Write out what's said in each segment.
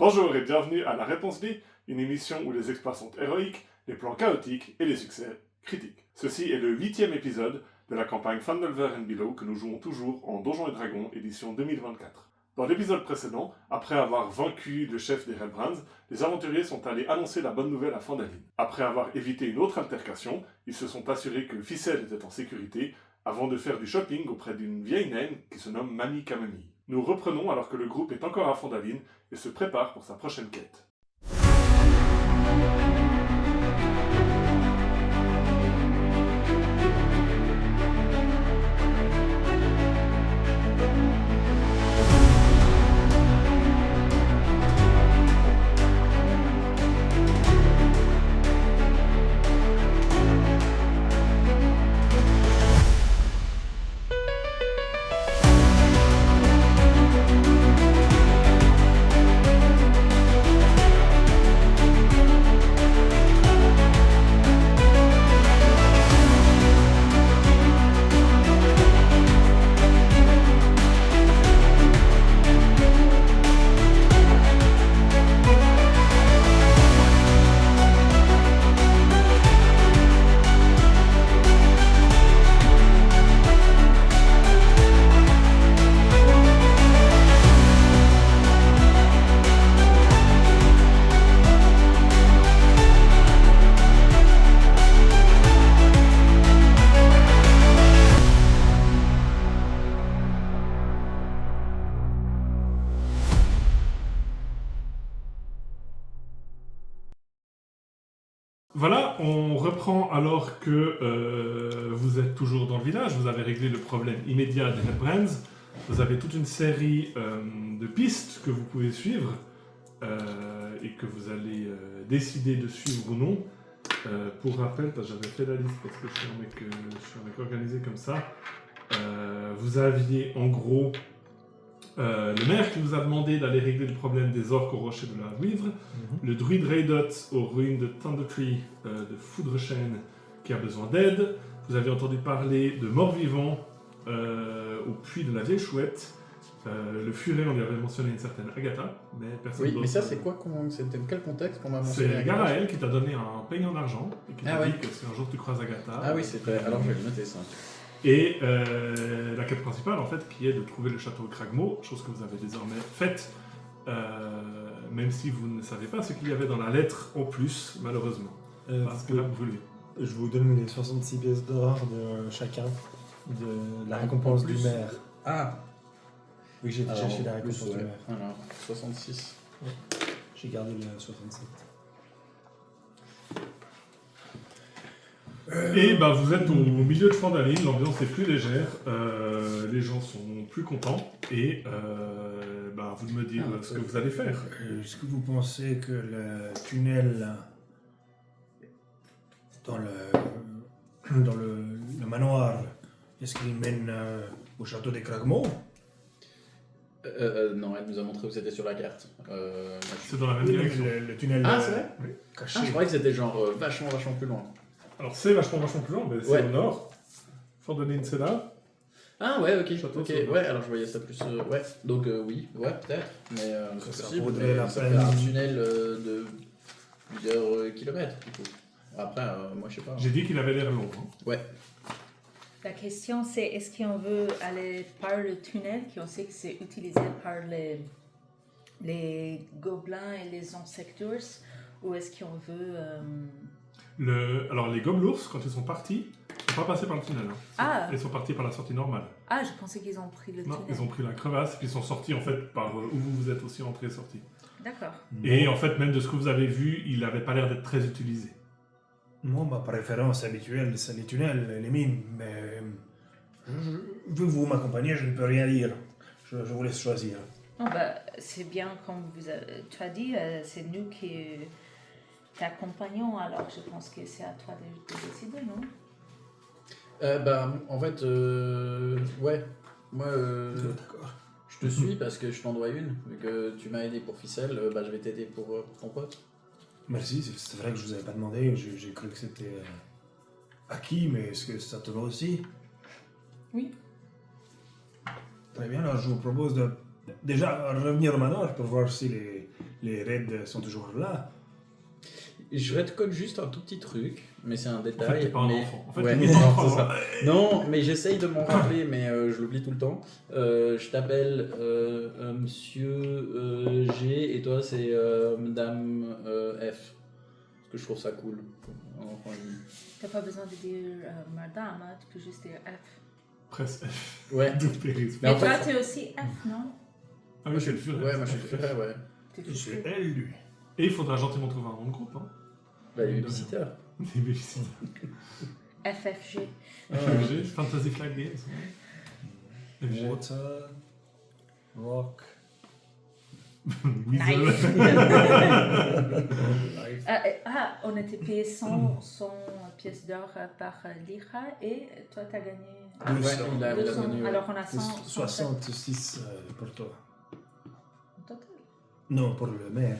Bonjour et bienvenue à La Réponse D, une émission où les exploits sont héroïques, les plans chaotiques et les succès critiques. Ceci est le 8e épisode de la campagne Phandelver and Below que nous jouons toujours en Donjons et Dragons édition 2024. Dans l'épisode précédent, après avoir vaincu le chef des Hellbrands, les aventuriers sont allés annoncer la bonne nouvelle à Phandelin. Après avoir évité une autre altercation, ils se sont assurés que Ficelle était en sécurité avant de faire du shopping auprès d'une vieille naine qui se nomme Mamie Camomille. Nous reprenons alors que le groupe est encore à Phandelin et se prépare pour sa prochaine quête. Voilà, on reprend alors que vous êtes toujours dans le village, vous avez réglé le problème immédiat des Hellbrands, vous avez toute une série de pistes que vous pouvez suivre et que vous allez décider de suivre ou non. Pour rappel, j'avais fait la liste parce que je suis un mec organisé comme ça, vous aviez en gros le maire qui vous a demandé d'aller régler le problème des orques au rocher de la Vouivre, le druide Raydot aux ruines de Thundertree de Foudrechaîne qui a besoin d'aide, vous avez entendu parler de morts-vivants au puits de la vieille chouette, le furet, on lui avait mentionné une certaine Agatha, mais personne d'autre. Oui, mais ça c'est quoi, c'était quel contexte qu'on m'a mentionné? C'est Garaël qui t'a donné un peigne en argent et qui t'a Ah dit ouais. que si un jour tu croises Agatha... Ah oui, c'est vrai, alors je vais le noter ça. Et la quête principale, en fait, qui est de trouver le château Kragmo, chose que vous avez désormais faite, même si vous ne savez pas ce qu'il y avait dans la lettre en plus, malheureusement, parce qu'elle a brûlé. Je vous donne les 66 pièces d'or de chacun de la récompense du maire. Ah. Oui, j'ai Alors, cherché la en récompense plus, du ouais. maire. Alors, 66. J'ai gardé le 67. Et bah, vous êtes au milieu de Phandelin, l'ambiance est plus légère, les gens sont plus contents, et bah, vous de me dire ce que vous allez faire. Est-ce que vous pensez que le tunnel dans le manoir, est-ce qu'il mène au château des Cragmo? Non, elle nous a montré où c'était sur la carte. C'est dans la même direction. Le tunnel Ah, c'est vrai? Oui. caché. Ah, je croyais que c'était genre vachement plus loin. Alors c'est vachement plus loin, mais c'est Ouais. au nord. Phandelin, c'est là. Ah ouais, ok, Château ok, sur- ouais, alors je voyais ça plus, ouais, donc oui, ouais, peut-être, mais c'est Ça possible, vaudrait mais la ça peine. fait un tunnel de plusieurs kilomètres, du coup. Après, moi je sais pas. J'ai dit qu'il avait l'air long. Hein. Ouais. La question c'est est-ce qu'on veut aller par le tunnel, qu'on sait que c'est utilisé par les gobelins et les insectors, ou est-ce qu'on veut... Alors les gobelours, quand ils sont partis, ils sont pas passés par le tunnel. Hein. Ah. Ils sont partis par la sortie normale. Ah, je pensais qu'ils ont pris le Non, tunnel. ils ont pris la crevasse, puis ils sont sortis en fait par où vous êtes aussi entré et sorti. D'accord. Et en fait, même de ce que vous avez vu, il n'avait pas l'air d'être très utilisé. Moi, ma préférence habituelle, c'est les tunnels et les mines, mais vu que vous m'accompagnez, je ne peux rien dire. Je vous laisse choisir. Non, bah, c'est bien comme tu as dit, c'est nous qui t'accompagnons, alors je pense que c'est à toi de décider, non? En fait, ouais, moi D'accord. je te suis parce que je t'en dois une, vu que tu m'as aidé pour Ficelle, je vais t'aider pour ton pote. Merci, c'est vrai que je vous avais pas demandé, j'ai cru que c'était acquis, mais est-ce que ça te va aussi? Oui. Très bien, alors je vous propose de déjà revenir au manoir pour voir si les raids sont toujours là. Je redcode juste un tout petit truc, mais c'est un En fait, détail. t'es pas un mais... enfant. En fait, Ouais, t'es non, un enfant. c'est ça. Non, mais j'essaye de m'en rappeler, mais je l'oublie tout le temps. Je t'appelle Monsieur G et toi c'est Madame F. Parce que je trouve ça cool. Enfin, T'as pas besoin de dire madame, hein, tu peux juste dire F. Presse F. Ouais. De périsme. Mais Mais en toi, fait- tu es aussi F, non? Ah oui, c'est le furet. Ouais, moi je suis le furet, ouais. T'es Et tout c'est fou. elle, lui. Et il faudra gentiment trouver un nom de groupe. Hein. Bah, les visiteurs. Des babysitters. FFG. FFG, Fantasy Flight Games. FG. Water, rock, Weasel. life. On était payé 100 pièces d'or par Lyra et toi, t'as gagné Ouais, il a 200. gagné, ouais. Alors, on a C'est 100. 66 pour toi. en total. Non, pour le maire.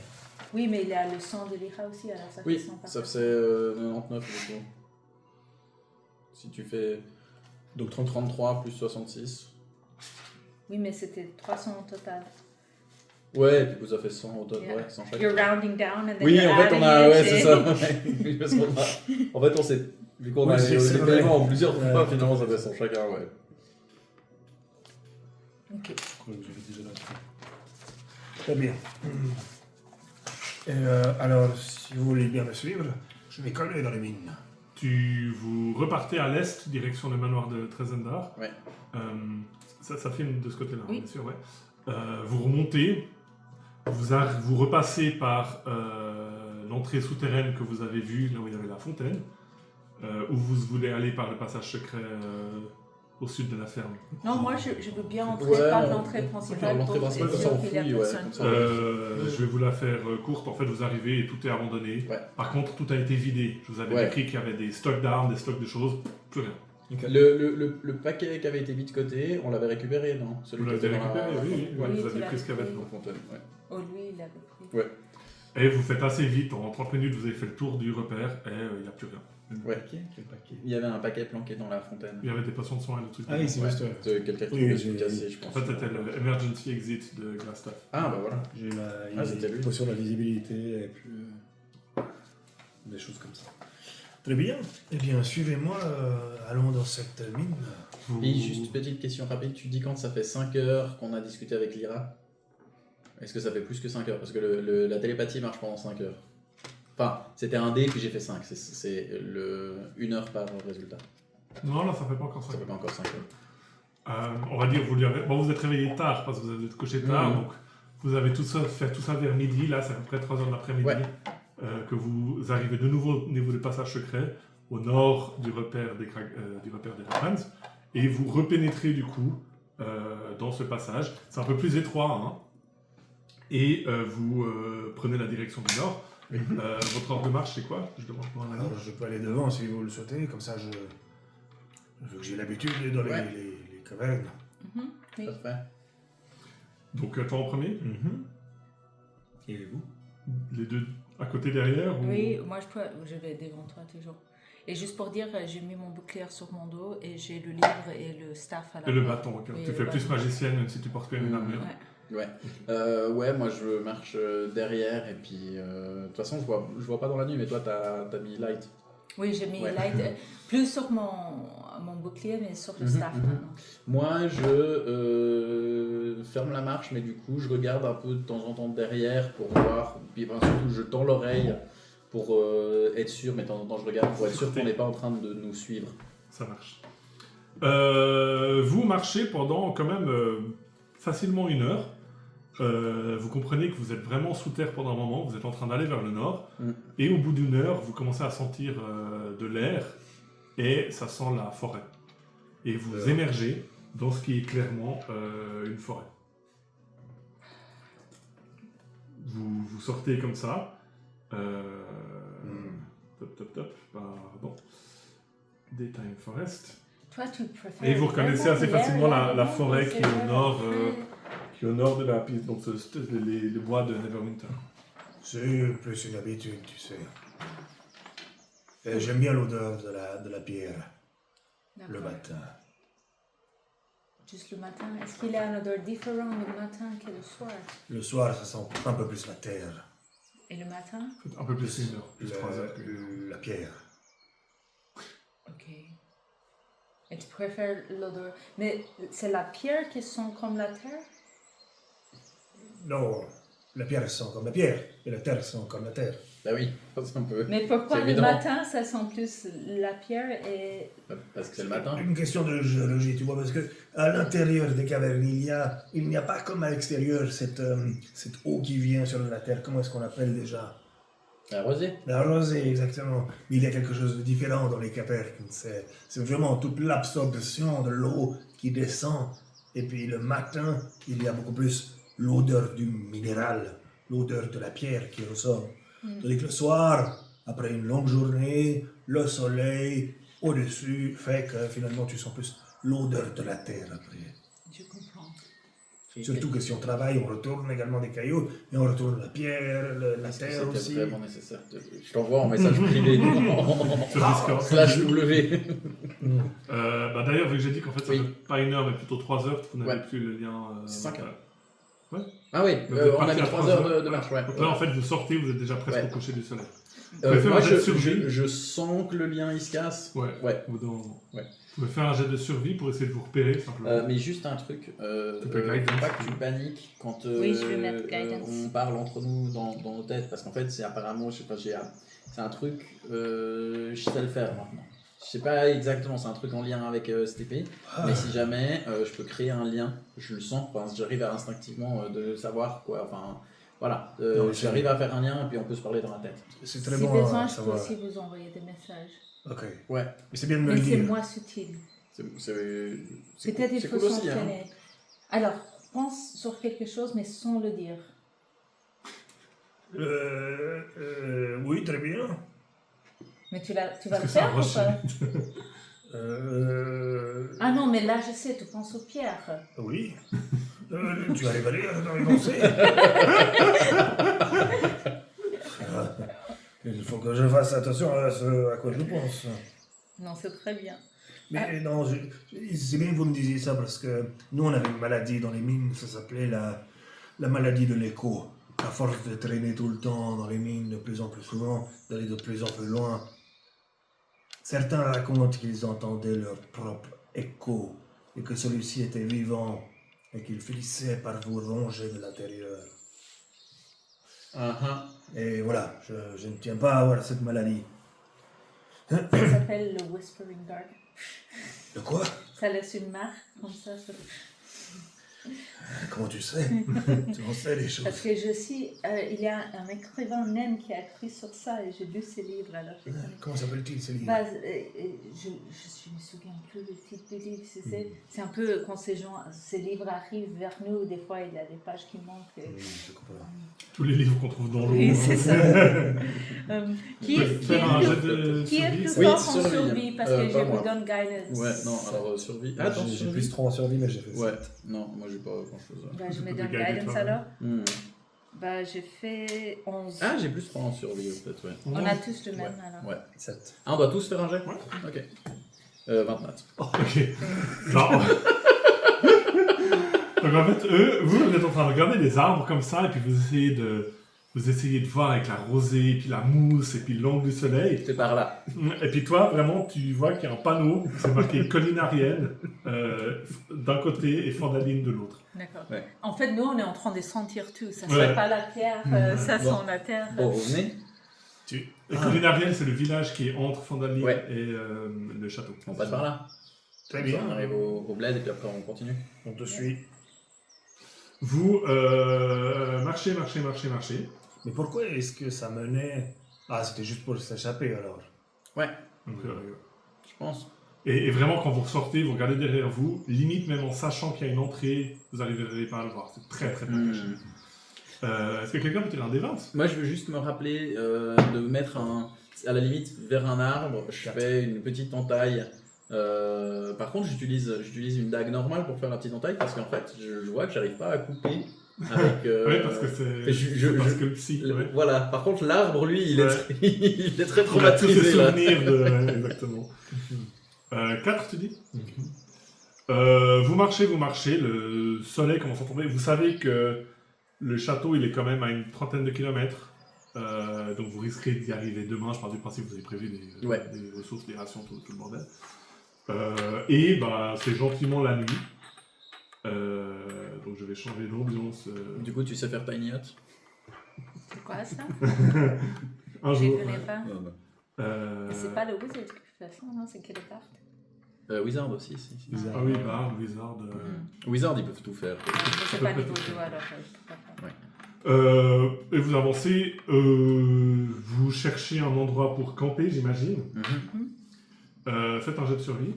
Oui, mais il a le 100 de Lyra aussi, alors ça fait Oui, 100 par ça personne. faisait 99 du coup. Si tu fais Donc 33 plus 66. Oui, mais c'était 300 au total. Ouais, et puis vous avez fait 100 au total, Yeah. ouais, 100 chaque. You're rounding down and then Oui, you're en fait, adding on a. it, Ouais, et- c'est ça. Ouais. Parce qu'on a- En fait, on s'est. Vu qu'on Oui, a c'est eu des vrai. paiements en plusieurs fois, Ouais. finalement, ça fait 100 chacun, ouais. Ok. je crois que j'avais déjà noté. Très bien. Alors, si vous voulez bien me suivre, je vais coller dans les mines. Vous repartez à l'est, direction le manoir de Trezendar. Ouais. Ça filme de ce côté-là, Oui. bien sûr, ouais. Vous remontez, vous repassez par l'entrée souterraine que vous avez vue, là où il y avait la fontaine, où vous voulez aller par le passage secret au sud de la ferme. Non, moi, je veux bien entrer Ouais, par on- l'entrée principale. l'entrée pour principale, être comme ça, sûr on qu'il y a fouille, ouais, personne. comme ça. Je vais vous la faire courte. En fait, vous arrivez et tout est abandonné. Ouais. Par contre, tout a été vidé. Je vous avais Ouais. décrit qu'il y avait des stocks d'armes, des stocks de choses, plus rien. Le paquet qui avait été mis de côté, on l'avait récupéré, non? Vous qui l'avez était dans la- récupéré, oui, oui. Ouais, Oui, vous tu avez l'as pris ce qu'il y avait pris. dedans. dans la fontaine, ouais. Oh, lui, il avait pris. Et vous faites assez vite, en 30 minutes, vous avez fait le tour du repère et il n'y a plus rien. Ouais. Quel paquet. Il y avait un paquet planqué dans la fontaine. Il y avait des potions de soins et des trucs. Ah oui, c'est Ouais. juste. De quelqu'un qui Oui, voulait j'ai- se casser, je En pense. fait, c'était l'emergency exit de Glastaff. Ah, bah voilà. J'ai la c'était lui. potion de la visibilité et puis des choses comme ça. Très bien. Eh bien, suivez-moi. Allons dans cette mine. Et juste petite question rapide, tu dis quand ça fait 5 heures qu'on a discuté avec Lyra? Est-ce que ça fait plus que 5 heures? Parce que la télépathie marche pendant 5 heures. Enfin, c'était un dé puis j'ai fait 5, c'est 1 heure par résultat. Non, là, ça fait pas encore Ça ça. fait pas encore 5 heures. On va dire, vous êtes réveillé tard parce que vous êtes couché tard, Mhm. donc vous avez fait tout ça vers midi, là, c'est à peu près 3 heures de l'après-midi, Ouais. que vous arrivez de nouveau au niveau du passage secret, au nord du repère des Raphans, et vous repénétrez du coup dans ce passage. C'est un peu plus étroit, hein, et vous prenez la direction du nord. Votre ordre de marche, c'est quoi? Je demande pour un ami. Alors, je peux aller devant si vous le souhaitez. Comme ça, vu que j'ai l'habitude dans les, Ouais. les cavernes. Mhm, oui. Parfait. Donc, toi en premier, Et vous? les deux à côté derrière ou... Oui, moi je vais devant toi toujours. Et juste pour dire, j'ai mis mon bouclier sur mon dos et j'ai le livre et le staff à la Et le main. bâton, ok. Oui, Tu le fais plus bâton. magicienne même si tu portes quand même une armure. Ouais. Ouais, moi je marche derrière et puis de toute façon je vois pas dans la nuit, mais toi t'as mis light. Oui, j'ai mis Ouais. light, plus sur mon bouclier, mais sur le Mhm, staff mhm. maintenant. Moi je ferme la marche, mais du coup je regarde un peu de temps en temps derrière pour voir, puis enfin, surtout je tends l'oreille pour être sûr, mais de temps en temps je regarde pour être sûr qu'on n'est pas en train de nous suivre. Ça marche. Vous marchez pendant quand même facilement 1 heure. Vous comprenez que vous êtes vraiment sous terre pendant un moment, vous êtes en train d'aller vers le nord, Mm. et au bout d'1 heure, vous commencez à sentir de l'air, et ça sent la forêt. Et vous émergez dans ce qui est clairement une forêt. Vous sortez comme ça. Top, pardon. Daytime Forest. Toi, tu préfères. Et vous reconnaissez vraiment assez facilement la l'air, forêt qui est au c'est nord, très- qui est au nord de la piste, donc les bois de Neverwinter. C'est plus une habitude, tu sais. Et j'aime bien l'odeur de la pierre le D'accord. matin. juste le matin? Est-ce qu'il a une odeur différente le matin que le soir? Le soir, ça sent un peu plus la terre, Et le matin? Un peu plus 1 heure, plus 3 heures. la pierre. Ok. Et tu préfères l'odeur? Mais c'est la pierre qui sent comme la terre? Non, la pierre sent comme la pierre, et la terre sent comme la terre. Bah oui, c'est un peu. Mais pourquoi C'est le évident. matin ça sent plus la pierre et... Parce que c'est le matin. Une question de géologie, tu vois, parce que à l'intérieur des cavernes, il n'y a pas comme à l'extérieur cette eau qui vient sur la terre. Comment est-ce qu'on appelle déjà? La rosée. La rosée, exactement. Mais il y a quelque chose de différent dans les cavernes. C'est vraiment toute l'absorption de l'eau qui descend. Et puis le matin, il y a beaucoup plus l'odeur du minéral, l'odeur de la pierre qui ressort. Tandis que le soir, après une longue journée, le soleil au-dessus fait que finalement tu sens plus l'odeur de la terre après. Je comprends. Surtout que si on travaille, on retourne également des cailloux et on retourne la pierre, la Est-ce que terre c'était aussi. vraiment nécessaire Je t'envoie en message privé. Sur Discord. Slash W. Bah d'ailleurs, vu que j'ai dit qu'en fait, ça Oui. fait pas 1 heure, mais plutôt 3 heures, vous n'avez Ouais. plus le lien. C'est 5 heures. Ouais. Ah oui, Vous êtes on parti a mis à 3 3 heures heures. de marche, ouais. Donc là, en fait, vous sortez, vous êtes déjà presque Ouais. au coucher du soleil. Vous pouvez faire Moi, un jet de survie. je sens que le lien il se casse. Ouais. Ouais. Vous Ouais. pouvez faire un jet de survie pour essayer de vous repérer, simplement. Mais juste un truc, Tu peux guidance. faut pas que tu paniques quand Oui, je vais mettre guidance. on parle entre nous dans nos têtes, parce qu'en fait c'est apparemment, je sais pas, c'est un truc, je sais le faire maintenant. Je sais pas exactement, c'est un truc en lien avec cette épée, mais si jamais je peux créer un lien, je le sens, enfin, j'arrive à instinctivement de savoir quoi, enfin voilà, Non, j'arrive à faire un lien et puis on peut se parler dans la tête. C'est très Si bon besoin, à je peux savoir. aussi vous envoyer des messages. Ok. Ouais, Mais c'est bien de me Mais le c'est dire. moins subtil. c'est Peut-être il c'est faut cool aussi, hein. s'entraîner. Alors, pense sur quelque chose, mais sans le dire. Oui, très bien. Mais tu vas Est-ce le que c'est un faire ou rush pas? Euh, Ah non, mais là, je sais, tu penses aux pierres. Oui. Tu arrives à lire dans mes pensées. Il faut que je fasse attention à ce à quoi je pense. Non, c'est très bien. Mais non, c'est bien que vous me disiez ça parce que nous, on avait une maladie dans les mines, ça s'appelait la maladie de l'écho. À force de traîner tout le temps dans les mines de plus en plus souvent, d'aller de plus en plus loin, certains racontent qu'ils entendaient leur propre écho et que celui-ci était vivant et qu'il finissait par vous ronger de l'intérieur. Et voilà, je ne tiens pas à avoir cette maladie. Ça s'appelle le Whispering Garden. De quoi? Ça laisse une marque comme ça. Comment tu sais? Tu en sais des choses. Parce que je suis... il y a un écrivain naine qui a écrit sur ça et j'ai lu ses livres. Alors je connais. Comment s'appelle-t-il ces livres? Bah, je me souviens plus du titre du livre. C'est un peu quand ces livres arrivent vers nous, des fois il y a des pages qui manquent. Je comprends. Tous les livres qu'on trouve dans l'eau. Oui, c'est ça. Qui est Faire un jet de qui est survie, plus ça. Oui, fort en survie. survie parce que Pas je moi. vous donne guidance. Ouais, non, alors survie. Attends, j'ai survie. plus 3 en survie, mais j'ai fait Ouais, 7. non, moi j'ai pas grand chose. Bah, je me peux donne te guider guidance toi-même. alors. Hmm. J'ai fait 11. Ah, j'ai plus 3 en survie peut-être, ouais. On a tous le même alors. Ouais. 7. Ah, on doit tous faire un jet? Ouais. Ok. 29. Ok. Non. Donc en fait, vous êtes en train de regarder les arbres comme ça, et puis vous essayez de voir avec la rosée, et puis la mousse, et puis l'angle du soleil. C'est par là. Et puis toi, vraiment, tu vois qu'il y a un panneau, c'est marqué colline arienne d'un côté et Fandaline de l'autre. D'accord. Ouais. En fait, nous, on est en train de sentir tout. Ça Ouais. serait pas la pierre, ça Bon. sent la terre. Bon, vous venez? Et colline arienne, c'est le village qui est entre Fandaline Ouais. et le château. On passe par là. Très Comme ça, bien. on arrive au bled et puis après on continue. On te suit. Vous marchez. Mais pourquoi est-ce que ça menait... Ah, c'était juste pour s'échapper alors. Ouais, Donc, je pense. et vraiment, quand vous ressortez, vous regardez derrière vous, limite même en sachant qu'il y a une entrée, vous n'arriverez pas à le voir. C'est très très bien caché. Est-ce que quelqu'un peut tirer un des 20? Moi je veux juste me rappeler de mettre à la limite vers un arbre, je fais une petite entaille. Par contre j'utilise une dague normale pour faire la petite entaille parce qu'en fait je vois que j'arrive pas à couper avec... Oui, parce que c'est parce que le psy. Ouais. Voilà, par contre l'arbre lui il est, Ouais. il est très Il a tous ses traumatisé là. souvenirs de... ouais, exactement. 4, tu dis? Vous marchez, le soleil commence à tomber. Vous savez que le château, il est quand même à une trentaine de kilomètres. Donc vous risquez d'y arriver demain. Je pars du principe que vous avez prévu des ressources, des rations, tout le bordel. Et c'est gentiment la nuit. Donc je vais changer l'ambiance. Du coup, tu sais faire Tiny Hut? C'est quoi ça? Un Je jour. ne connais pas. C'est Euh, pas le Wizard de toute façon, non? C'est quelle carte? Wizard aussi, si. Ah oui, Wizard. Wizard, ils peuvent tout faire. Je sais pas niveau 2 alors. Je sais pas. Et vous avancez, vous cherchez un endroit pour camper, j'imagine. Faites un jet de survie.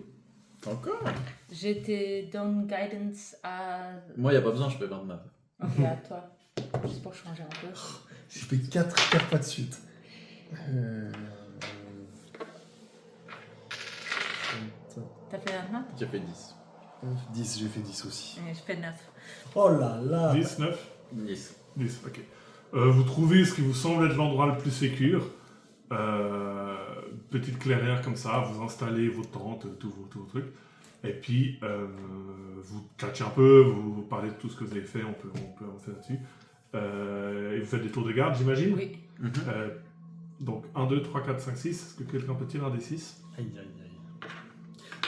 Encore? J'étais donne guidance à. Moi, il n'y a pas besoin, je fais 29. Ok, à toi. Juste pour changer un peu. J'ai fait 4 pas de suite. T'as fait 29? J'ai fait 10. 10, j'ai fait 10 aussi. Je fais 9. Oh là là. 10, 9 10. 10, ok. Vous trouvez ce qui vous semble être l'endroit le plus sécure. Petite clairière comme ça, vous installez vos tentes, tous vos trucs. Et puis, vous tchatchez un peu, vous parlez de tout ce que vous avez fait, on peut avancer là-dessus. Et vous faites des tours de garde, j'imagine. Oui. Donc 1, 2, 3, 4, 5, 6. Est-ce que quelqu'un peut tirer un des 6? Aïe aïe aïe.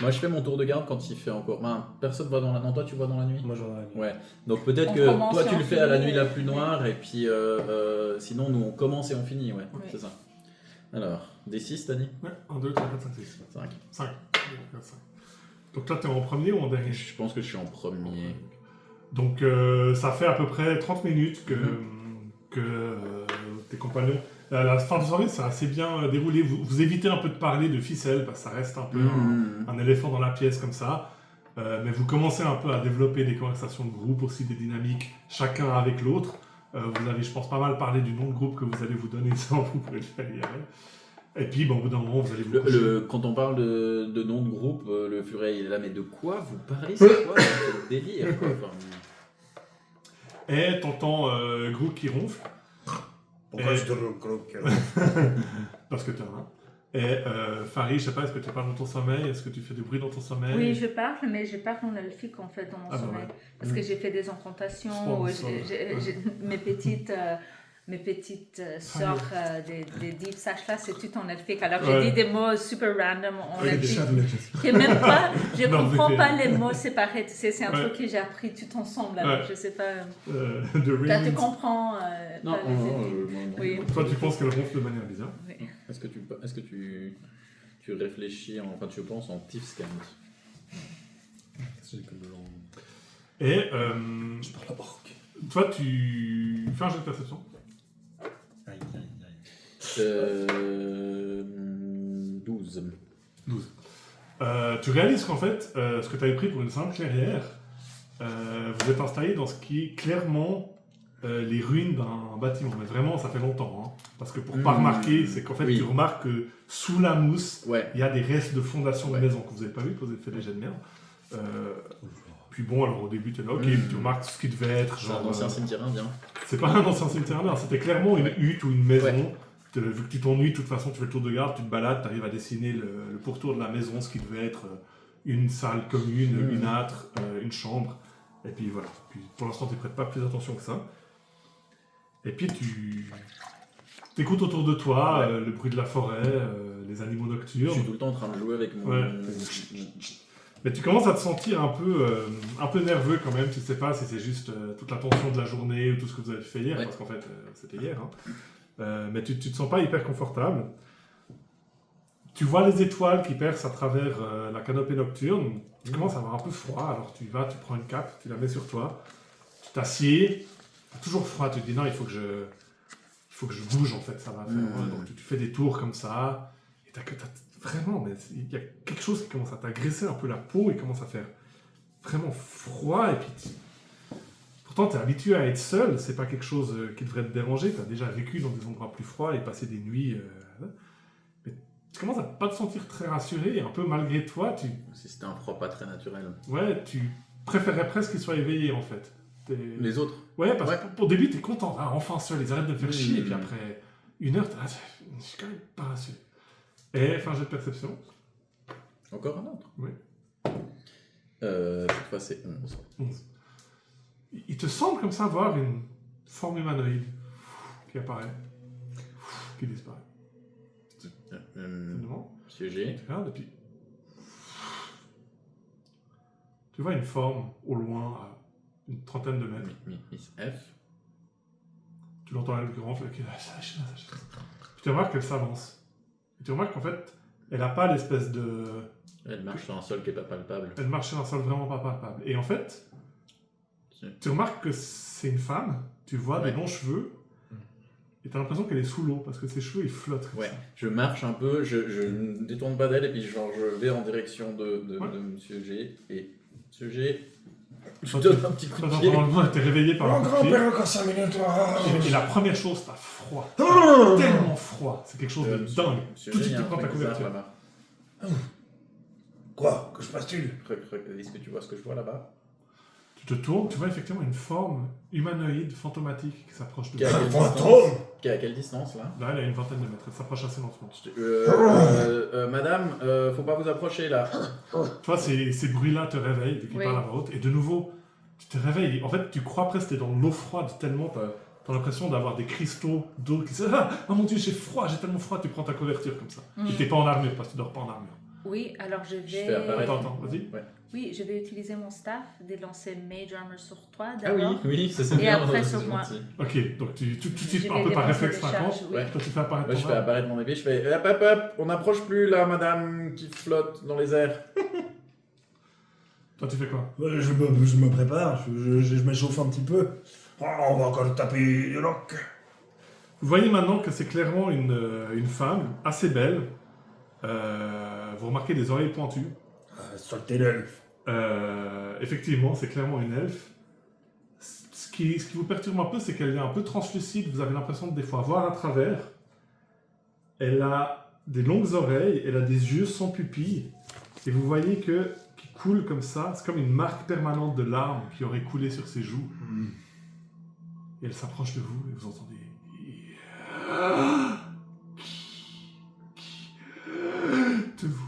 Moi, je fais mon tour de garde quand il fait encore. Personne va dans la. Non, toi, tu vas dans la nuit? Moi j'en ai mis. Ouais. Donc peut-être On que commence toi, et tu on le fais à la finit, nuit la plus noire, et puis sinon, nous, on commence et on finit, ouais. Oui. C'est ça. Alors, des 6, t'as dit? Ouais, 1, 2, 3, 4, 5, 6. 5. 5. 4, 5. Donc là, t'es en premier ou en dernier? Je pense que je suis en premier. Donc ça fait à peu près 30 minutes que tes compagnons... la fin de soirée, ça a assez bien déroulé. Vous évitez un peu de parler de ficelle, parce que ça reste un peu un éléphant dans la pièce comme ça. Mais vous commencez un peu à développer des conversations de groupe, aussi des dynamiques, chacun avec l'autre. Vous avez, je pense, pas mal parlé du nom de groupe que vous allez vous donner, ça vous pouvez le faire hier. Et puis, au bout d'un moment, vous allez vous coucher. Quand on parle de nom de groupe, le furet il est là, mais de quoi vous parlez? C'est quoi ce délire quoi? Et t'entends Groot qui ronfle, Pourquoi Et- je te recroque? parce que t'es un nain. Et Farid, je sais pas, est-ce que tu parles dans ton sommeil? Est-ce que tu fais du bruit dans ton sommeil? Oui, je parle, mais je parle en elfique en fait dans mon Ah bah sommeil. ouais. Parce que j'ai fait des incantations, Sponsor. mes petites sœurs des deep sages là, c'est tout en elfique. Alors j'ai Ouais. dit des mots super random en Ouais, des elfique. Shadow Legends. Que même pas, je Non, comprends mais- pas les mots séparés. C'est un Ouais. truc que j'ai appris tout ensemble. Alors Ouais. je sais pas. The Là, tu Rings. comprends Non, pas les elfiques. non. Oui. Toi, tu penses qu'elle ronfle de manière bizarre? Oui. Est-ce que tu réfléchis, enfin tu penses en Tifscant? J'ai comme le long. Et Je parle à orque. toi, tu fais un jeu de perception. Aïe aïe aïe. 12. 12. Tu réalises qu'en fait, ce que tu avais pris pour une simple clairière, vous êtes installé dans ce qui est clairement les ruines d'un bâtiment. Mais vraiment, ça fait longtemps. Hein. Parce que pour pas remarquer, c'est qu'en fait, Oui. tu remarques que sous la mousse, Ouais. il y a des restes de fondation Ouais. de maison que vous n'avez pas vu, que vous avez fait des jets de merde. Puis bon, alors au début, tu es là, ok, puis tu remarques ce qui devait être. C'est un Genre, ancien cimetière indien. c'est pas un ancien cimetière, non, c'était clairement une hutte ou une maison. Vu que tu t'ennuies, de toute façon, tu fais le tour de garde, tu te balades, tu arrives à dessiner le pourtour de la maison, ce qui devait être une salle commune, une âtre, une chambre. Et puis voilà. Puis, pour l'instant, tu ne prêtes pas plus attention que ça. Et puis tu écoutes autour de toi le bruit de la forêt, les animaux Je nocturnes. suis tout le temps en train de jouer avec mon. Ouais. Mais tu commences à te sentir un peu nerveux quand même. Tu sais pas si c'est juste toute la tension de la journée ou tout ce que vous avez fait hier, Ouais. parce qu'en fait, c'était hier. Hein. Mais tu te sens pas hyper confortable. Tu vois les étoiles qui percent à travers la canopée nocturne. Tu commences à avoir un peu froid, alors tu vas, tu prends une cape, tu la mets sur toi, tu t'assieds. T'as toujours froid, tu te dis non, il faut que je bouge en fait, ça va faire. Donc tu fais des tours comme ça, et vraiment, mais il y a quelque chose qui commence à t'agresser un peu la peau, il commence à faire vraiment froid, et puis pourtant tu es habitué à être seul, c'est pas quelque chose qui devrait te déranger, tu as déjà vécu dans des endroits plus froids et passé des nuits, mais tu commences à pas te sentir très rassuré, et un peu malgré toi, Si c'était un froid pas très naturel. tu préférerais presque qu'ils soient éveillés en fait. Les autres? Ouais, parce Ouais. que pour le début, t'es content. Ah, enfin seul, ils arrêtent de me faire Oui. chier. Et puis après une heure, je suis quand même pas rassuré. Et fin jet de perception. Encore un autre? Oui. Cette fois, c'est 11. 11. Il te semble comme ça voir une forme humanoïde qui apparaît, qui disparaît. Finalement, Monsieur G. tu regardes et puis tu vois une forme au loin à une trentaine de mètres. Miss F. Tu l'entends elle qui ronfle, qui puis tu remarques qu'elle s'avance. Et tu remarques qu'en fait, elle n'a pas l'espèce de... Elle marche sur un sol qui n'est pas palpable. Elle marche sur un sol vraiment pas palpable. Et en fait, tu remarques que c'est une femme, tu vois des longs cheveux, et tu as l'impression qu'elle est sous l'eau, parce que ses cheveux, ils flottent. Ouais, je marche un peu, je ne détourne pas d'elle, et puis genre, je vais en direction de Monsieur G. Et Monsieur G, je donne un petit coup de pied. T'es réveillé par un Mon coup de pied. grand-père, encore 5 minutes. Et la première chose, t'as froid. Oh Tellement froid. C'est quelque chose de dingue. Monsieur Tout de G, il suite, y a tu un prends ta truc bizarre couverture. là-bas. Quoi? Que se passe-t-il? Est-ce que tu vois ce que je vois là-bas? Tu te tournes, tu vois effectivement une forme humanoïde, fantomatique, qui s'approche de Qui a toi. quelle Un distance? fantôme? Qui est à quelle distance là? Là, elle a une vingtaine de mètres. Elle s'approche assez lentement. Madame, faut pas vous approcher là. Tu vois, ces bruits-là te réveillent dès qu'ils Oui. parlent à voix haute. Et de nouveau, tu te réveilles. En fait, tu crois presque que t'es dans l'eau froide tellement t'as l'impression d'avoir des cristaux d'eau qui se... Ah, oh mon dieu, j'ai froid, j'ai tellement froid. Tu prends ta couverture comme ça. Et t'es pas en armure parce que tu dors pas en armure. Oui, alors je Je fais vais... apparaître. Attends, vas-y. Oui, je vais utiliser mon staff, de lancer Mage Armor sur toi Ah oui, d'abord. oui, ça c'est Et bien. après, c'est sur moi. gentil. Ok, donc tout de suite, Je un vais peu par dépenser réflexe des 50. charges, oui. Ouais. Toi, tu fais apparaître Moi je ton fais arme. apparaître mon épée, je fais hop, on n'approche plus la madame qui flotte dans les airs. Toi, tu fais quoi? Je me prépare, je m'échauffe un petit peu. Oh, on va encore taper du rock. Vous voyez maintenant que c'est clairement une femme assez belle. Vous remarquez des oreilles pointues. Saleté d'elfe. Effectivement, c'est clairement une elfe. Ce qui vous perturbe un peu, c'est qu'elle est un peu translucide. Vous avez l'impression de des fois voir à travers. Elle a des longues oreilles, elle a des yeux sans pupille. Et vous voyez que qui coule comme ça. C'est comme une marque permanente de larmes qui aurait coulé sur ses joues. Et elle s'approche de vous et vous entendez. De vous.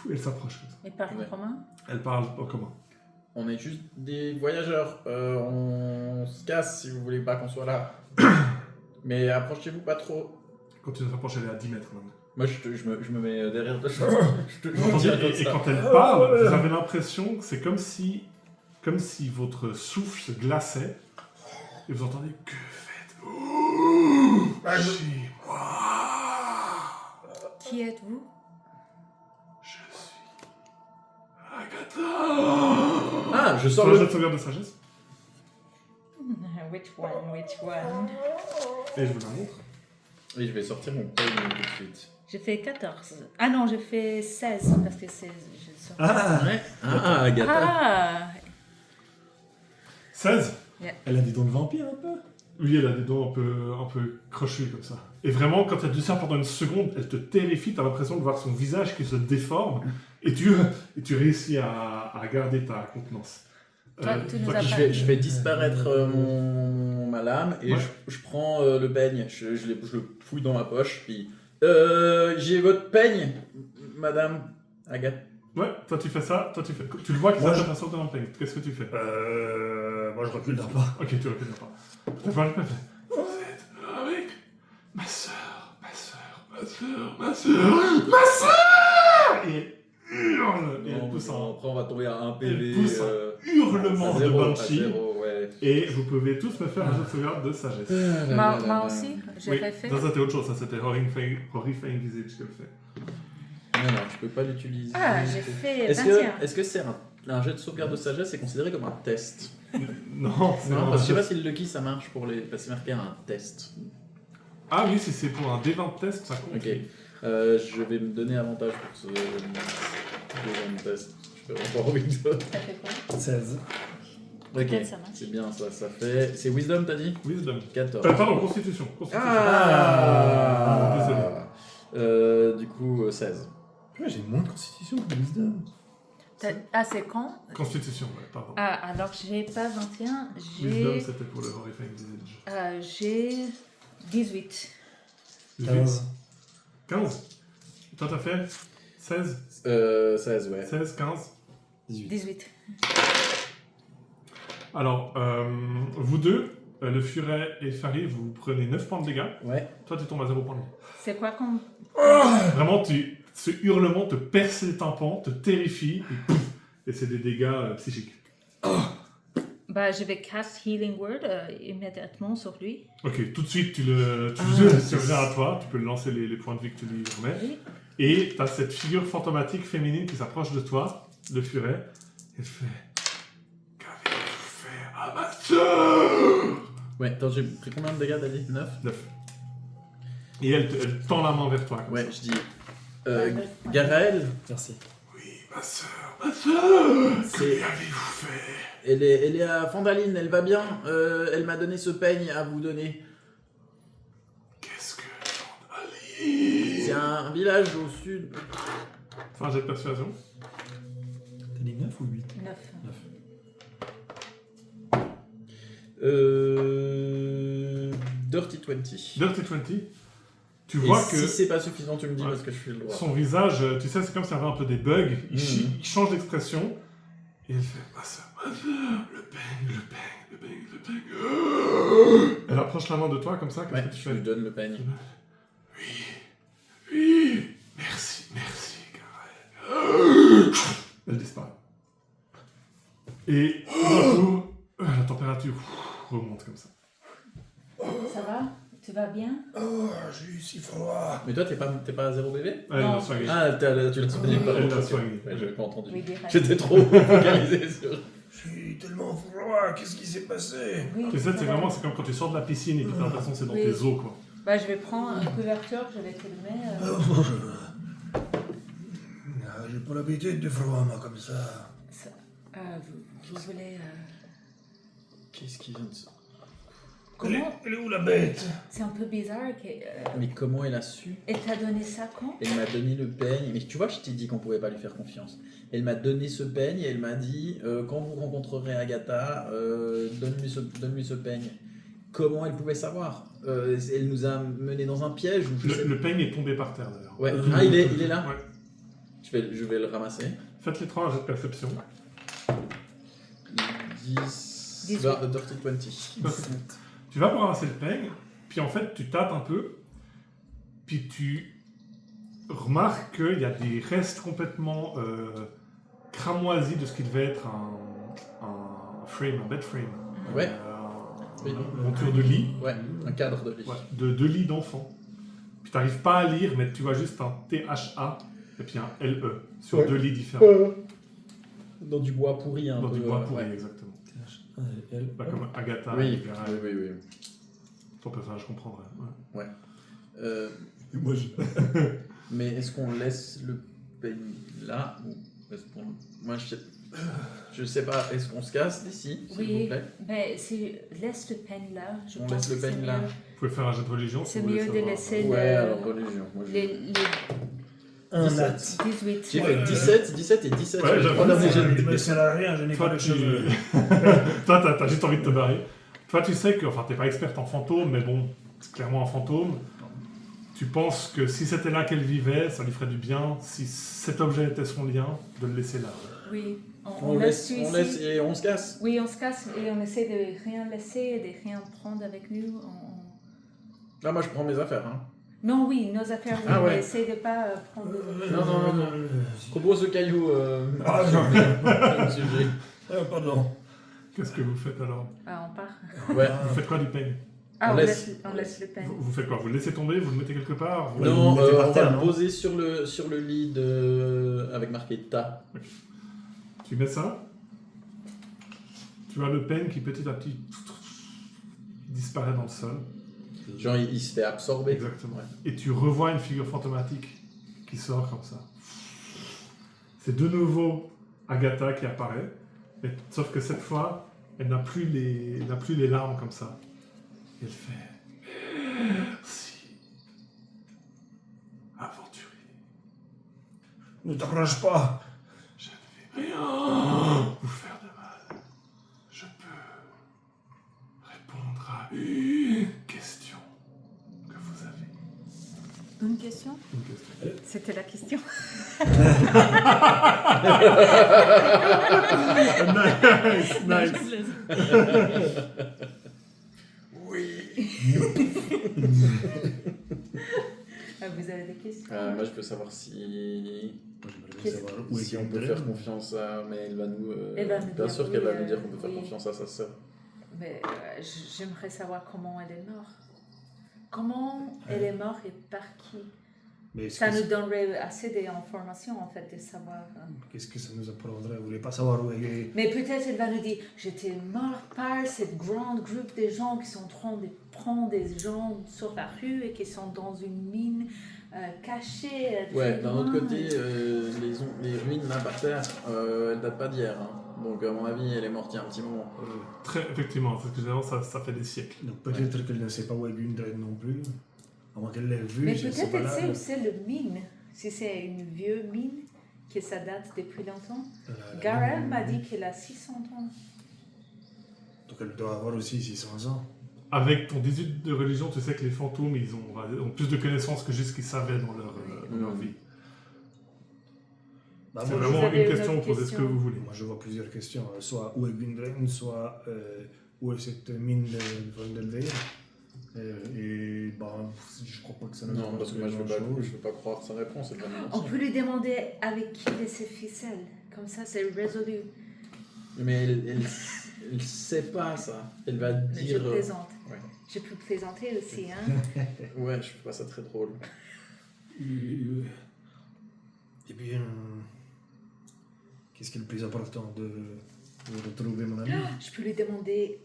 Elle s'approche comme ça. Et par Ouais. commun? Elle parle en commun. On est juste des voyageurs, on se casse si vous voulez pas qu'on soit là. Mais approchez-vous pas trop. Quand tu t'approches, elle est à 10 mètres maintenant. Moi je me mets derrière toi. Je Vous entendez, tiens comme et ça. quand elle parle, vous avez l'impression que c'est comme si votre souffle se glaçait. Et vous entendez que faites-vous chez moi? Qui êtes-vous? Je suis Agatha. Ah, je sors Sur le jet le... de sauvegarde de sagesse. Which one? Et je vous la montre. Oui, je vais sortir mon peigne tout de suite. J'ai fait 14. Ah non, j'ai fait 16 parce que c'est... Ah, Ouais. Ah, Agatha. Ah 16. elle a des dents de vampire un peu. Oui, elle a des dents un peu crochues comme ça. Et vraiment, quand elle te sert pendant une seconde, elle te terrifie. T'as l'impression de voir son visage qui se déforme. Et tu réussis à garder ta contenance. Toi, tu nous toi as qui- pas- Je fais disparaître ma lame et Ouais. je prends le peigne, je le fouille dans ma poche, puis j'ai votre peigne, madame Agathe. Ouais, toi tu fais ça, tu le vois qu'il Moi, s'attache je- à sauter dans le peigne. Qu'est-ce que tu fais? Moi je recule d'un pas. Ok, tu recules pas. Tu vois le peuple. Vous êtes avec ma soeur. Et elle hurle. Et elle pousse un Après on va tomber à un PV. Elle pousse hurlement à de zéro, à Banshee. zéro, ouais. Et vous pouvez tous me faire un jeu de sauvegarde de sagesse. Moi aussi, j'ai Oui, refait. ça c'était autre chose, ça c'était Horrifying Visage qu'elle fait. Non, tu peux pas l'utiliser. Ah, j'ai fait Est-ce 21. que c'est un jet de sauvegarde de sagesse est considéré comme un test? Non, c'est Non, un parce que je sais jeu- pas si le Lucky ça marche pour les. Parce que c'est marqué un test. Ah oui, si c'est pour un D20 test, ça compte. Ok. Je vais me donner avantage pour ce deuxième test. Je n'ai pas envie de. Ça fait quoi 16. Ok, Peut-être ça marche. c'est bien ça. Ça fait. C'est Wisdom, t'as dit? Wisdom. 14. Pardon, Constitution. Ah Du coup, 16. Ouais, j'ai moins de constitution que de wisdom. Ah, c'est quand Constitution, ouais, pardon. Ah, alors j'ai pas 21, Wisdom, j'ai... c'était pour le Horrifying Visage. J'ai 18. 15. 15. Toi, t'as fait 16, 16, ouais. 16, 15. 18. Alors, vous deux, le furet et Farid, vous prenez 9 points de dégâts. Ouais. Toi, tu tombes à 0 points de dégâts. C'est quoi qu'on... Vraiment, ce hurlement te perce les tympans, te terrifie, et pouf, et c'est des dégâts psychiques. Bah, je vais cast Healing Word immédiatement sur lui. Ok, tout de suite, tu reviens à toi, tu peux lancer les points de vie que tu lui remets. Oui. Et tu as cette figure fantomatique féminine qui s'approche de toi, le furet, et fait... Qu'avez-vous fait à ma sœur? Ouais, attends, j'ai pris combien de dégâts, t'as dit 9? 9. Et elle tend la main vers toi. Comme Ouais, ça. je dis. Garaël, Merci. Oui, ma sœur, que c'est. lui avez-vous fait? Elle est à Fandaline, elle va bien. Elle m'a donné ce peigne à vous donner. Qu'est-ce que Fandaline? C'est un village au sud. Enfin, jet de persuasion. T'as dit 9 ou 8? 9. Dirty 20. Dirty 20. Tu Et vois si que c'est pas suffisant, tu me dis Ouais. parce que je suis le droit. son visage, tu sais, c'est comme s'il y avait un peu des bugs. Il, Mhm. il change d'expression. Et elle fait ma sœur, le peigne. Elle approche la main de toi comme ça. Qu'est-ce Ouais, que tu je fais? lui donne le peigne. Oui, merci, Gaël. Elle disparaît. Et d'un coup, la température remonte comme ça. Ça va? Tu vas bien? Oh, j'ai eu si froid. Mais toi, t'es pas à 0 bébé? Elle Non. l'a soigné. Ah, tu l'as soigné pas Elle l'a soigné. Ouais, j'avais pas entendu. Oui, direct. J'étais trop focalisé sur. J'ai tellement froid. Qu'est-ce qui s'est passé? Oui, Tu sais, ça c'est va. vraiment c'est comme quand tu sors de la piscine et puis t'as l'impression que c'est dans Oui. tes os, quoi. Bah, je vais prendre une couverture, je vais te le mettre. J'ai pas l'habitude de froid, moi, comme ça. Vous voulez... Qu'est-ce qui vient de ça? Comment? Elle est où la bête? C'est un peu bizarre que... Mais comment elle a su? Elle t'a donné ça quand? Elle m'a donné le peigne. Mais tu vois, je t'ai dit qu'on pouvait pas lui faire confiance. Elle m'a donné ce peigne et elle m'a dit quand vous rencontrerez Agatha, donne-lui ce peigne. Comment elle pouvait savoir? Elle nous a menés dans un piège ou je sais Le peigne est tombé par terre, d'ailleurs. Ouais. Ah, il est là. Ouais. Je vais le ramasser. Faites les trois un jet de perception. 10. 18. Dirty 20. Tu vas pour ramasser le peigne, puis en fait, tu tâtes un peu, puis tu remarques qu'il y a des restes complètement cramoisis de ce qui devait être un frame, un bed frame. Ouais. Oui. Une monture de lit, Ouais, un cadre de lit. ouais, de lits d'enfants. Puis tu n'arrives pas à lire, mais tu vois juste un THA et puis un LE sur Ouais. deux lits différents. Dans du bois pourri un Dans peu. du bois pourri, ouais. exactement. Elle. Bah, comme Agatha Oui. et Gaël. Oui. Ton personnage comprendrait. Ouais. Moi, je... Mais est-ce qu'on laisse le peigne là ou est-ce qu'on... Moi, je sais pas. Est-ce qu'on se casse d'ici, s'il vous Oui, plaît? mais laisse le peigne là. Je On pense laisse le que c'est peigne là. mieux. Vous pouvez faire un jet de religion si C'est vous voulez mieux de savoir. laisser Ouais, le... alors religion. Moi, les Un 17. nat. 18. J'ai ouais. fait 17 et 17. Ouais, sur les j'avoue. trois derniers jets de Je me multiplication. sers à rien, je n'ai pas Toi, de cheveux. Toi, t'as juste envie de te barrer. Toi, tu sais que, enfin, t'es pas experte en fantômes, mais bon, c'est clairement un fantôme. Tu penses que si c'était là qu'elle vivait, ça lui ferait du bien, si cet objet était son lien, de le laisser là. Oui, On laisse ici. et on se casse. Oui, on se casse et on essaie de rien laisser et de rien prendre avec nous. Là, moi, je prends mes affaires. Hein. Non, oui, nos affaires, oui, Ah ouais. mais essaie de pas prendre... Non. Repose ce caillou. Ah, non. le sujet. Pardon. Qu'est-ce que vous faites alors? Ah, on part. Ouais. Vous faites quoi du peigne? Ah, On on laisse- laisse le peigne. Vous faites quoi? Vous le laissez tomber? Vous le mettez quelque part? Vous- Non, vous le mettez par on terre, va le non poser sur le lit avec marqué Ta. Tu mets ça? Tu as le peigne qui petit à petit disparaît dans le sol. Genre, il se fait absorber. Exactement. Ouais. Et tu revois une figure fantomatique qui sort comme ça. C'est de nouveau Agatha qui apparaît, mais, sauf que cette fois, elle n'a plus les larmes comme ça. Elle fait merci, aventurier. Ne t'approche pas. Je ne vais rien vous faire de mal. Je peux répondre à une question que vous avez. Une question? Une question. C'était la question. Nice. Oui. Vous avez des questions Moi, je veux savoir si Qu'est-ce- si on peut faire confiance à. Mais elle va nous. Elle va nous bien dire sûr oui, qu'elle va nous dire qu'on peut faire oui. confiance à sa sœur. Mais j'aimerais savoir comment elle est morte. Comment elle est morte et par qui? Mais est-ce Ça que nous donnerait assez d'informations en fait de savoir. qu'est-ce que ça nous apprendrait? Vous voulez pas savoir où elle est? Mais peut-être elle va nous dire j'étais morte par cette grande groupe de gens qui sont en train de prendre des gens sur la rue et qui sont dans une mine cachée. Ouais, très d'un autre loin. côté, les ruines là par terre, elles datent pas d'hier. Hein. Donc, à mon avis, elle est morte il y a un petit moment. Effectivement, c'est ce que je dis, ça fait des siècles. Donc peut-être qu'elle ne sait pas où est Gundren non plus. À moins qu'elle l'ait vu, Mais je sais peut-être pas elle là. sait où c'est le mine. Si c'est une vieille mine, que ça date depuis longtemps. Garel m'a dit qu'elle a 600 ans. Donc elle doit avoir aussi 600 ans. Avec ton 18 de religion, tu sais que les fantômes, ils ont plus de connaissances que juste ce qu'ils savaient dans leur vie. Bah, C'est moi, Vous vraiment avez une une question, autre posez ce que question vous voulez. moi, je vois plusieurs questions. Soit où est Gundren, soit où est cette mine de Vondelveer. Et bah, je crois pas que ça nous Non, parce que moi, je veux grand-chose. pas croire sa réponse. Elle va nous On mentir. peut lui demander avec qui il ses ficelles. Comme ça, c'est résolu. Mais elle sait pas ça. Elle va Mais dire. je plaisante. ouais. Je peux plaisanter aussi. Hein. Ouais, je trouve pas ça très drôle. Et puis, qu'est-ce qui est le plus important de retrouver mon ami? Je peux lui demander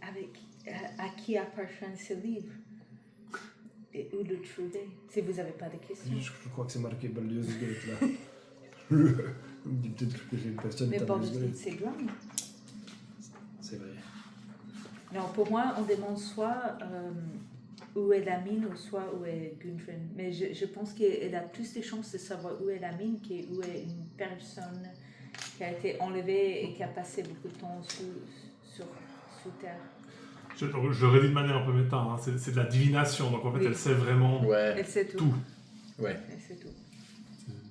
à qui appartiennent ces livres. Et où le trouver. Si vous n'avez pas de questions. Je crois que c'est marqué Baldur's Gate là. On me dit peut-être que j'ai une personne Mais qui a Baldur's Baldur's Gate, Gate. c'est grand. C'est vrai. Non, pour moi, on demande soit où est la mine ou soit où est Gundren. Mais je pense qu'elle a plus de chances de savoir où est la mine qu'où est une personne qui a été enlevée et qui a passé beaucoup de temps sous terre. Je le redis de manière un peu méta, hein, c'est de la divination, donc en fait Oui. elle sait vraiment Ouais, Elle sait tout. tout. ouais. Elle sait tout.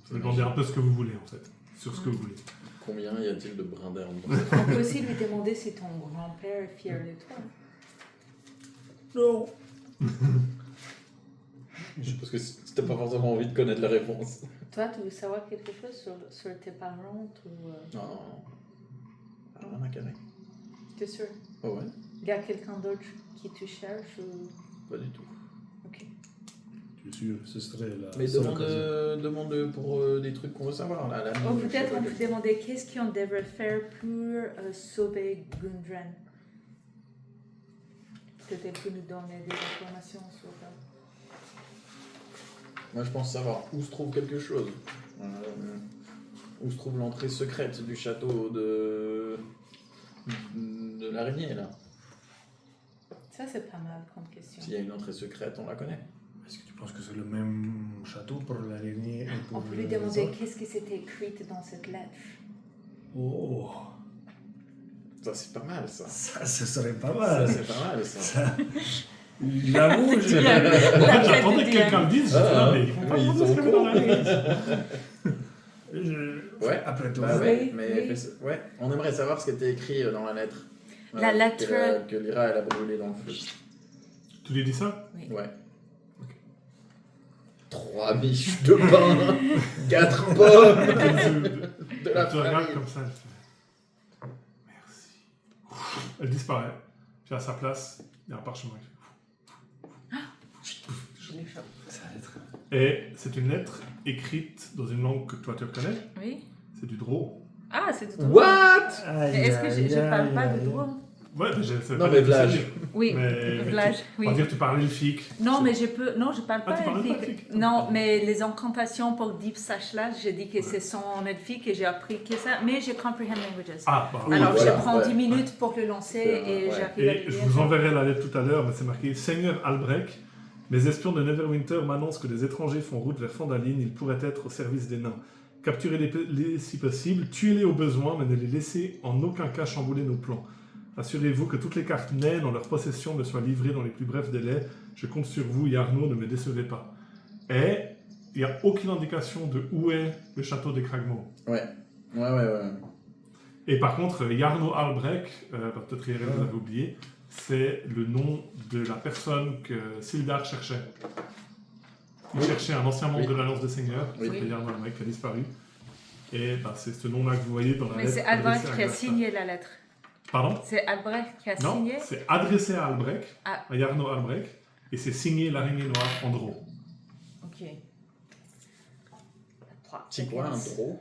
Vous demandez un peu ce que vous voulez en fait, sur ce que vous voulez. Combien y a-t-il de brins d'herbe dans On peut aussi lui demander si ton grand-père est fier de toi. Non. Parce que si t'as pas forcément envie de connaître la réponse. Toi, tu veux savoir quelque chose sur tes parents ou, Non, non, non. Rien à carrer. T'es sûr? Oh ouais, Il y a quelqu'un d'autre qui tu cherches ou... pas du tout. Ok. Je suis sûr, ce serait la Mais seule occasion. demande pour des trucs qu'on veut savoir. Là, la Ou mine, peut-être je sais on pas peut demander qu'est-ce qu'on devrait faire pour sauver Gundren. Peut-être elle peut nous donner des informations sur ça. Moi, je pense savoir où se trouve quelque chose. Où se trouve l'entrée secrète du château de l'araignée, là. Ça, c'est pas mal comme question. S'il y a une entrée secrète, on la connaît. Est-ce que tu penses que c'est le même château pour l'araignée et pour On peut lui les demander autres? qu'est-ce qui s'était écrit dans cette lettre. Oh, Ça, c'est pas mal, ça. ça, ce serait pas Ça, mal. c'est pas mal, ça. J'avoue, En fait, j'attendais que quelqu'un le dise, je disais, Ah, mais ils font pas mais ils demander ce sont qu'il y avait dans la lettre. Ouais. Après tout, Bah ouais, Oui, mais oui. ouais, on aimerait savoir ce qui était écrit dans la lettre. La lettre- Que Lyra, elle a brûlé dans le feu. Tu lui dis ça? Ouais. 3 miches de pain, 4 pommes de la Elle te regarde famille. comme ça, elle fait merci. Elle disparaît. Puis à sa place, il y a un parchemin. Je l'ai fait. Et c'est une lettre écrite dans une langue que toi tu reconnais, Oui. c'est du draw. Ah, c'est du drôle. What? Mais est-ce que je parle pas de drôle? Ouais, mais j'ai. Non, mais Vlage. Oui, Mais Vlage, oui. On va dire que tu parles elfique. Non, mais je peux. Non, je parle Ah, pas tu parles pas elfique. elfique. Non, mais les incantations pour Deep Sashla, j'ai dit que c'est son elfique et j'ai appris que ça. Mais je comprehend languages. Ah, bah, Oui, Alors, voilà, je prends ouais. 10 minutes pour le lancer et Ouais. j'arrive à Et le je lire. vous enverrai la lettre tout à l'heure, mais c'est marqué Seigneur Albrecht, mes espions de Neverwinter m'annoncent que des étrangers font route vers Fandaline, ils pourraient être au service des nains. Capturez-les si possible, tuez-les au besoin, mais ne les laissez en aucun cas chambouler nos plans. Assurez-vous que toutes les cartes naines en leur possession me soient livrées dans les plus brefs délais. Je compte sur vous, Yarno, ne me décevez pas. Et il n'y a aucune indication de où est le château des Cragmo. Ouais. Et par contre, Jarno Albrecht, peut-être hier vous avez oublié, c'est le nom de la personne que Sildar cherchait. Il cherchait un ancien membre de l'Alliance des Seigneurs, qui s'appelait Jarno Albrecht, qui a disparu. Et c'est ce nom-là que vous voyez dans la Mais lettre. c'est Albrecht adressée à qui a Glastad. signé la lettre. Pardon? C'est Albrecht qui a Non, signé. c'est adressé à Albrecht, Ah. à Jarno Albrecht, et c'est signé l'araignée noire Andro. Ok. C'est quoi un drôle?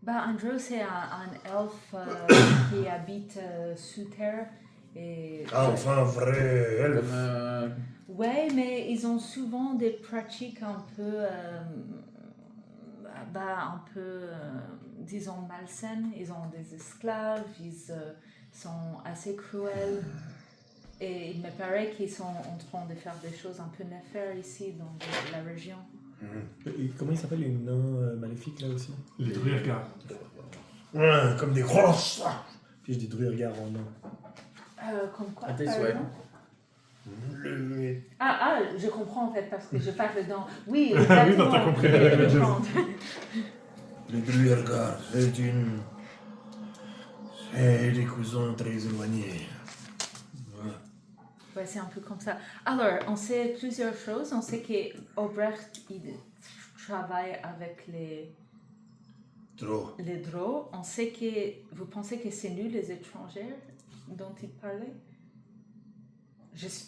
Bah, Andrew, c'est un elfe qui habite sous terre. Et... Ah, enfin, un vrai elfe. Comme Ouais, mais ils ont souvent des pratiques un peu, disons, malsaines. Ils ont des esclaves, ils sont assez cruels. Et il me paraît qu'ils sont en train de faire des choses un peu néfastes ici dans la région. Et comment ils s'appellent les nains maléfiques là aussi? Les Druirgar. Ouais, comme des grosses. Puis je dis Druirgar en nain. Comme quoi, Attends, par ouais. exemple? Le- Je comprends en fait parce que je parle dedans. Oui, Oui, exactement. non, t'as compris Je avec le jazz. comprends. Les Druirgar, c'est des cousins très éloignés. Ouais. Ouais, c'est un peu comme ça. Alors, on sait plusieurs choses. On sait qu'Obrecht, il travaille avec les Drow. On sait que... Vous pensez que c'est nous, les étrangers, dont il parlait?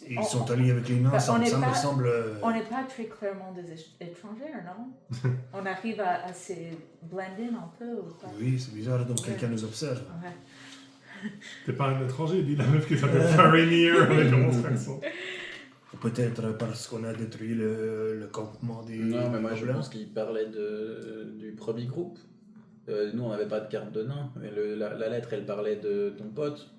Ils sont alliés avec les nains, Bah, ça on me n'est pas- semble. On n'est pas très clairement des étrangers, non? On arrive à se blend in un peu ou pas? Oui, c'est bizarre, donc quelqu'un nous observe. Ouais. T'es pas un étranger, dit la meuf qui s'appelle Farinir avec un monstre accent. Ou peut-être parce qu'on a détruit le campement des. Non, mais moi je gobelins. pense qu'il parlait du premier groupe. Nous on n'avait pas de carte de nain, mais la lettre elle parlait de ton pote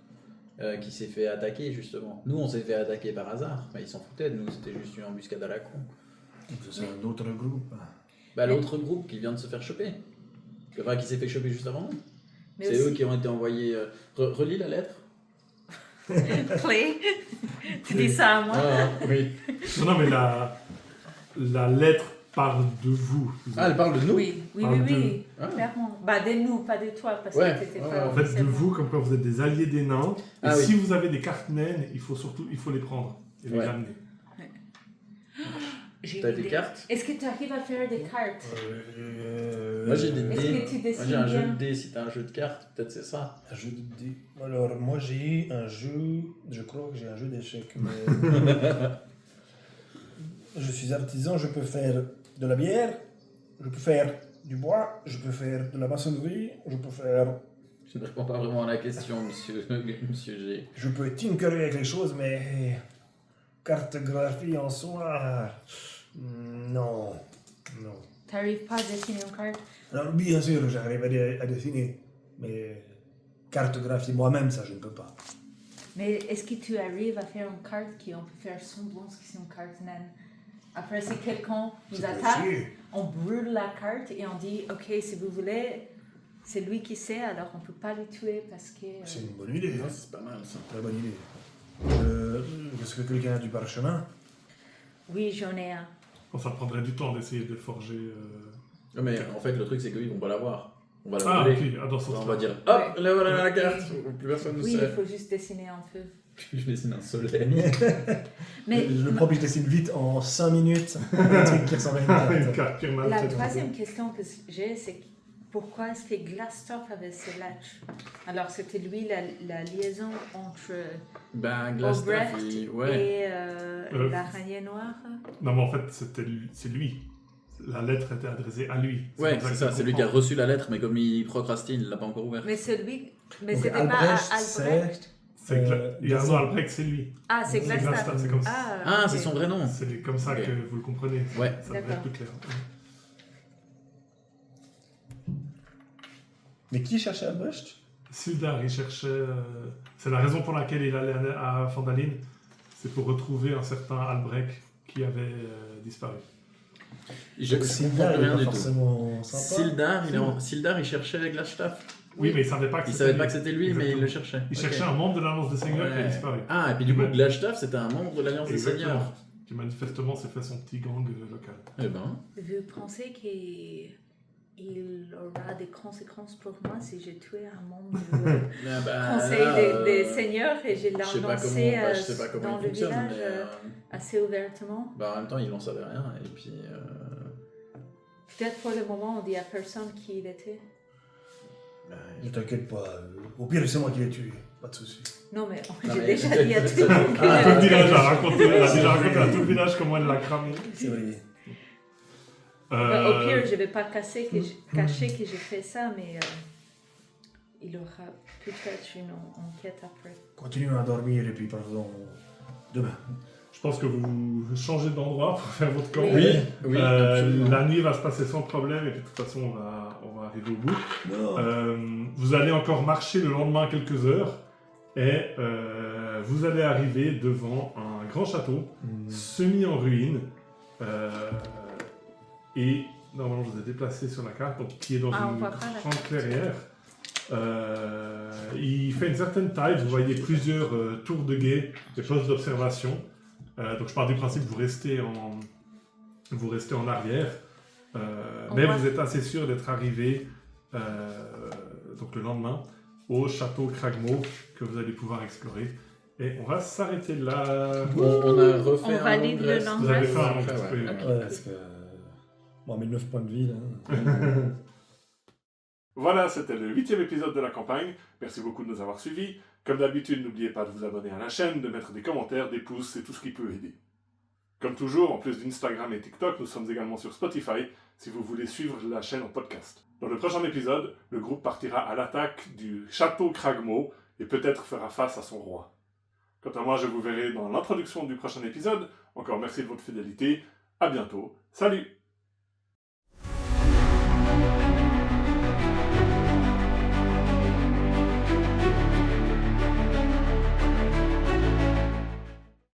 qui s'est fait attaquer justement. Nous on s'est fait attaquer par hasard, mais ils s'en foutaient de nous, c'était juste une embuscade à la con. Donc, c'est un autre groupe. Bah l'autre groupe qui vient de se faire choper, enfin qui s'est fait choper juste avant nous. Mais C'est eux aussi... qui ont été envoyés. Relis la lettre. Clay, tu dis ça à moi? Oui. Non, mais la lettre parle de vous. Ah, elle parle de nous. Oui, Parle Ah. clairement. Bah, de nous, pas de toi, parce Ouais, que t'étais ouais, pas ouais. En fait, de officiellement. vous, comme quoi vous êtes des alliés des nains. Et Ah oui. si vous avez des cartes naines, il faut les prendre et les Ouais. amener. J'ai T'as une des idée. cartes? Est-ce que tu arrives à faire des cartes? Moi j'ai des Est-ce dés. que tu Moi dessines j'ai un jeu bien? de dés, si t'as un jeu de cartes, peut-être c'est ça. Un jeu de dés. Alors, moi j'ai un jeu. Je crois que j'ai un jeu d'échecs. Mais... je suis artisan, je peux faire de la bière, je peux faire du bois, je peux faire de la maçonnerie, je peux faire. Je ne réponds pas vraiment à la question, monsieur, monsieur G. Je peux tinkerer avec les choses, mais. Cartographie en soi. Non. Non. T'arrives pas à dessiner une carte? Alors, bien sûr, j'arrive à dessiner, mais. Cartographie moi-même, ça, je ne peux pas. Mais est-ce que tu arrives à faire une carte qu'on peut faire semblant que c'est une carte naine? Après, si quelqu'un nous C'est attaque, possible. on brûle la carte et on dit, ok, si vous voulez, c'est lui qui sait, alors on peut pas le tuer parce que... C'est une bonne idée. Ouais, c'est pas mal ça. Très bonne idée. Est-ce que quelqu'un a du parchemin? Oui, j'en ai un. Bon, ça prendrait du temps d'essayer de le forger. Non, mais en fait, le truc c'est qu'ils vont pas l'avoir. On va la Ah, voler. ok, dans ce On sens-là. va dire hop, Ouais. là voilà la carte. Plus personne ne Oui, il sait. faut juste dessiner un peu. Je dessine un soleil. Mais Le propre, je dessine vite en 5 minutes. Un truc qui ressemble à une Une carte. carte Pirmal, la c'est troisième question que j'ai, c'est pourquoi est-ce que Glastov avait ces lettres? Alors, c'était lui la liaison entre Ben, Glastaff, Obrecht ouais. et l'araignée noire? Non, mais en fait, c'est lui. La lettre était adressée à lui. Ouais, comme c'est que ça, je c'est lui qui a comprends. reçu la lettre, mais comme il procrastine, il l'a pas encore ouvert. Mais celui... Mais Donc, c'était pas Albrecht, Albrecht? C'est Jarno Gaston. Albrecht, c'est lui. Ah, c'est C'est Glastov. Glastov, c'est comme ça. Ah, ok. c'est son vrai nom. C'est comme ça Ok. que vous le comprenez. Ouais. Ça devrait être D'accord. plus clair. Mais qui cherchait Albrecht? Sildar, il cherchait. C'est la raison pour laquelle il allait à Phandalin. C'est pour retrouver un certain Albrecht qui avait disparu. Je comprends Sildar, il est rien pas du tout. forcément sympa. Sildar, il cherchait Glastaff. Oui, mais il savait pas que Il c'était savait lui. pas que c'était lui, mais il le Exactement. cherchait. Il Ok. cherchait un membre de l'Alliance des Seigneurs qui a Ouais. disparu. Ah, et puis du coup, Ouais. Glastaff, c'était un membre de l'Alliance des Exactement. Seigneurs. qui manifestement s'est fait son petit gang local. Eh ben, Vous pensez qu'il aura des conséquences pour moi si j'ai tué un membre du conseil des seigneurs et j'ai je sais pas lancé comment, je sais pas comment dans il le fonctionne, village mais assez ouvertement? en même temps, il en savait rien, et puis... Peut-être pour le moment, on dit à personne qui il était. Ne t'inquiète pas. Au pire, c'est moi qui l'ai tué. Pas de souci. Non, mais Non, j'ai mais- déjà dit à tout le monde Ah, tout le que... village a raconté, elle a déjà raconté à tout le village comment elle l'a cramé. C'est vrai. Au pire, je vais pas cacher que j'ai fait ça, mais il aura peut-être une enquête après. Continuons à dormir et puis parlons demain. Je pense que vous changez d'endroit pour faire votre camp. Oui, oui, absolument. La nuit va se passer sans problème et puis de toute façon on va arriver au bout. Non. Vous allez encore marcher le lendemain quelques heures et vous allez arriver devant un grand château semi en ruine et normalement je vous ai déplacé sur la carte donc qui est dans Ah, on une voit pas la grande carte. clairière. Il fait une certaine taille, vous voyez plusieurs tours de guet, des postes d'observation. Donc je pars du principe que vous restez en arrière, mais voit- vous êtes assez sûr d'être arrivé donc le lendemain au château Cragmo que vous allez pouvoir explorer. Et on va s'arrêter là. On a refait On un valide long le rest. long Vous avez rest. fait un long Après, rest, ouais. oui. Ok. Ouais, parce que. Bon, 1009 points de vie, là. Voilà, c'était le 8e épisode de la campagne. Merci beaucoup de nous avoir suivis. Comme d'habitude, n'oubliez pas de vous abonner à la chaîne, de mettre des commentaires, des pouces, c'est tout ce qui peut aider. Comme toujours, en plus d'Instagram et TikTok, nous sommes également sur Spotify si vous voulez suivre la chaîne en podcast. Dans le prochain épisode, le groupe partira à l'attaque du château Cragmo et peut-être fera face à son roi. Quant à moi, je vous verrai dans l'introduction du prochain épisode. Encore merci de votre fidélité. À bientôt. Salut!